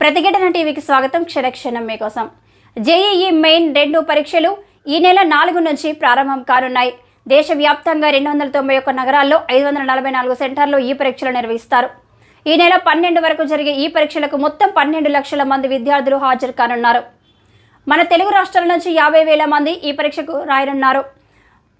ప్రతిఘటన టీవీకి స్వాగతం. క్షణక్షణం మీకోసం. జేఈఈ మెయిన్ 2 పరీక్షలు ఈ నెల 4 నుంచి ప్రారంభం కానున్నాయి. దేశవ్యాప్తంగా 291 నగరాల్లో 544 సెంటర్లో ఈ పరీక్షలు నిర్వహిస్తారు. ఈ నెల 12 వరకు జరిగే ఈ పరీక్షలకు మొత్తం 12 లక్షల మంది విద్యార్థులు హాజరు కానున్నారు. మన తెలుగు రాష్ట్రాల నుంచి 50,000 మంది ఈ పరీక్షకు రాయనున్నారు.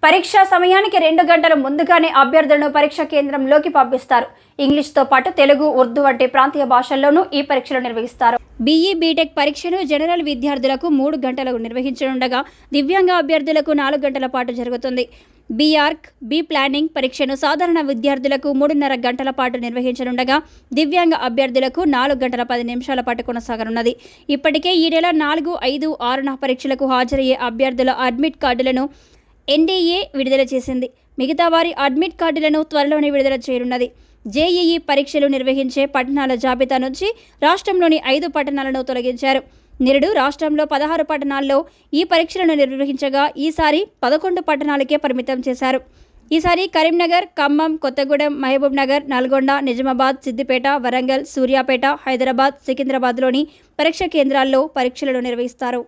పరీక్షా సమయానికి 2 గంటల ముందుగానే అభ్యర్థులను పరీక్షా కేంద్రంలోకి పంపిస్తారు. ఇంగ్లీష్తో పాటు తెలుగు, ఉర్దూ వంటి ప్రాంతీయ భాషల్లోనూ ఈ పరీక్షలు నిర్వహిస్తారు. బీఈ, బీటెక్ పరీక్షను జనరల్ విద్యార్థులకు 3 గంటలకు నిర్వహించనుండగా దివ్యాంగ అభ్యర్థులకు 4 గంటల పాటు జరుగుతుంది. బీఆర్క్, బీ ప్లానింగ్ పరీక్షను సాధారణ విద్యార్థులకు 3.5 గంటల పాటు నిర్వహించనుండగా దివ్యాంగ అభ్యర్థులకు 4 గంటల 10 నిమిషాల పాటు కొనసాగనున్నది. ఇప్పటికే ఈ నెల 4, 5, 6 పరీక్షలకు హాజరయ్యే అభ్యర్థుల అడ్మిట్ కార్డులను ఎన్డీఏ విడుదల చేసింది. మిగతా వారి అడ్మిట్ కార్డులను త్వరలోనే విడుదల చేయనున్నది. జేఈఈ పరీక్షలు నిర్వహించే పట్టణాల జాబితా నుంచి రాష్ట్రంలోని 5 పట్టణాలను తొలగించారు. నిరుడు రాష్ట్రంలో 16 పట్టణాల్లో ఈ పరీక్షలను నిర్వహించగా ఈసారి 11 పట్టణాలకే పరిమితం చేశారు. ఈసారి కరీంనగర్, ఖమ్మం, కొత్తగూడెం, మహబూబ్ నగర్, నల్గొండ, నిజామాబాద్, సిద్దిపేట, వరంగల్, సూర్యాపేట, హైదరాబాద్, సికింద్రాబాద్లోని పరీక్షా కేంద్రాల్లో పరీక్షలను నిర్వహిస్తారు.